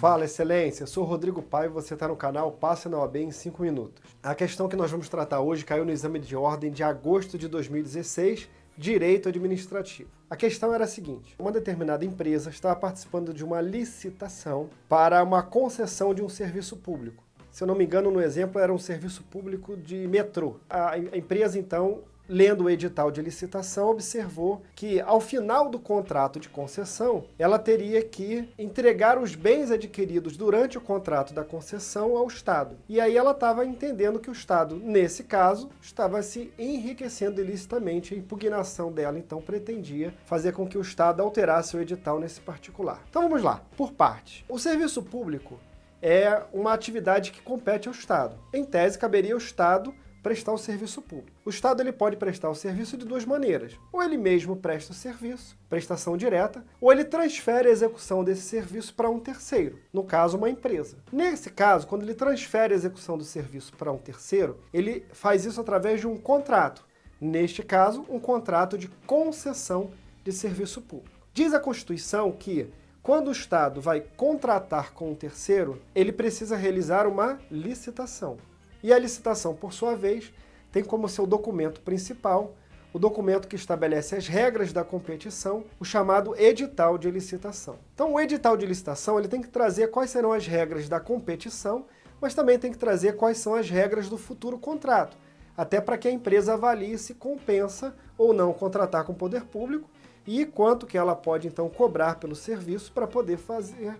Fala, excelência, eu sou o Rodrigo Paiva e você está no canal Passa na OAB em 5 minutos. A questão que nós vamos tratar hoje caiu no exame de ordem de agosto de 2016, Direito Administrativo. A questão era a seguinte: uma determinada empresa estava participando de uma licitação para uma concessão de um serviço público. Se eu não me engano, no exemplo, era um serviço público de metrô. A empresa, então, lendo o edital de licitação, observou que, ao final do contrato de concessão, ela teria que entregar os bens adquiridos durante o contrato da concessão ao Estado. E aí ela estava entendendo que o Estado, nesse caso, estava se enriquecendo ilicitamente. A impugnação dela, então, pretendia fazer com que o Estado alterasse o edital nesse particular. Então vamos lá, por partes. O serviço público é uma atividade que compete ao Estado. Em tese, caberia ao Estado prestar o serviço público. O Estado ele pode prestar o serviço de duas maneiras. Ou ele mesmo presta o serviço, prestação direta, ou ele transfere a execução desse serviço para um terceiro, no caso, uma empresa. Nesse caso, quando ele transfere a execução do serviço para um terceiro, ele faz isso através de um contrato. Neste caso, um contrato de concessão de serviço público. Diz a Constituição que, quando o Estado vai contratar com um terceiro, ele precisa realizar uma licitação. E a licitação, por sua vez, tem como seu documento principal o documento que estabelece as regras da competição, o chamado edital de licitação. Então, o edital de licitação ele tem que trazer quais serão as regras da competição, mas também tem que trazer quais são as regras do futuro contrato, até para que a empresa avalie se compensa ou não contratar com o poder público e quanto que ela pode, então, cobrar pelo serviço para poder fazer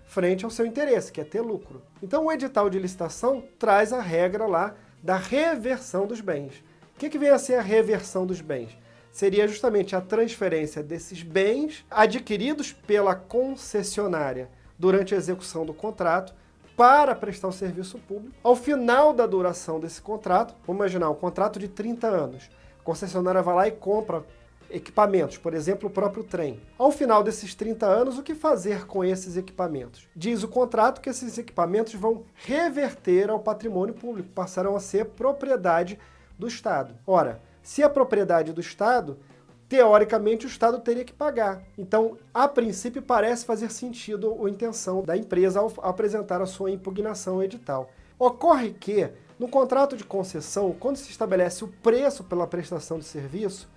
frente ao seu interesse, que é ter lucro. Então, o edital de licitação traz a regra lá da reversão dos bens. O que vem a ser a reversão dos bens? Seria justamente a transferência desses bens adquiridos pela concessionária durante a execução do contrato para prestar o serviço público. Ao final da duração desse contrato, vamos imaginar um contrato de 30 anos, a concessionária vai lá e compra equipamentos, por exemplo, o próprio trem. Ao final desses 30 anos, o que fazer com esses equipamentos? Diz o contrato que esses equipamentos vão reverter ao patrimônio público, passarão a ser propriedade do Estado. Ora, se é propriedade do Estado, teoricamente o Estado teria que pagar. Então, a princípio, parece fazer sentido a intenção da empresa ao apresentar a sua impugnação ao edital. Ocorre que, no contrato de concessão, quando se estabelece o preço pela prestação de serviço,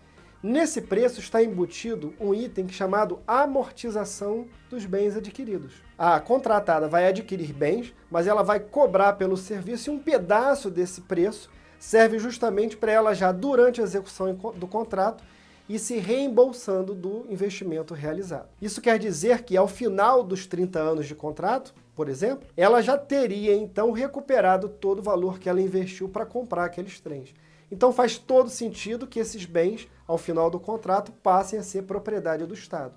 nesse preço está embutido um item chamado amortização dos bens adquiridos. A contratada vai adquirir bens, mas ela vai cobrar pelo serviço e um pedaço desse preço serve justamente para ela já durante a execução do contrato e se reembolsando do investimento realizado. Isso quer dizer que ao final dos 30 anos de contrato, por exemplo, ela já teria então recuperado todo o valor que ela investiu para comprar aqueles trens. Então faz todo sentido que esses bens, ao final do contrato, passem a ser propriedade do Estado.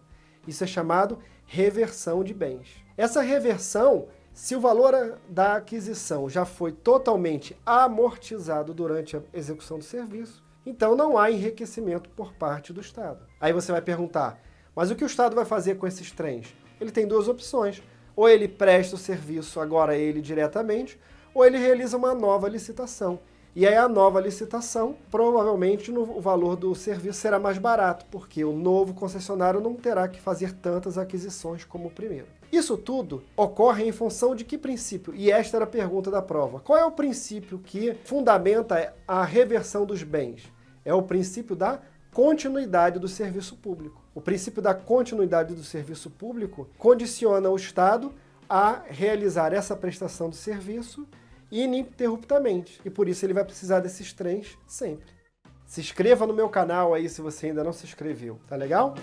Isso é chamado reversão de bens. Essa reversão, se o valor da aquisição já foi totalmente amortizado durante a execução do serviço, então não há enriquecimento por parte do Estado. Aí você vai perguntar, mas o que o Estado vai fazer com esses trens? Ele tem duas opções. Ou ele presta o serviço agora ele diretamente, ou ele realiza uma nova licitação. E aí a nova licitação, provavelmente o valor do serviço será mais barato, porque o novo concessionário não terá que fazer tantas aquisições como o primeiro. Isso tudo ocorre em função de que princípio? E esta era a pergunta da prova. Qual é o princípio que fundamenta a reversão dos bens? É o princípio da continuidade do serviço público. O princípio da continuidade do serviço público condiciona o Estado a realizar essa prestação de serviço ininterruptamente. E por isso ele vai precisar desses trens sempre. Se inscreva no meu canal aí se você ainda não se inscreveu, tá legal?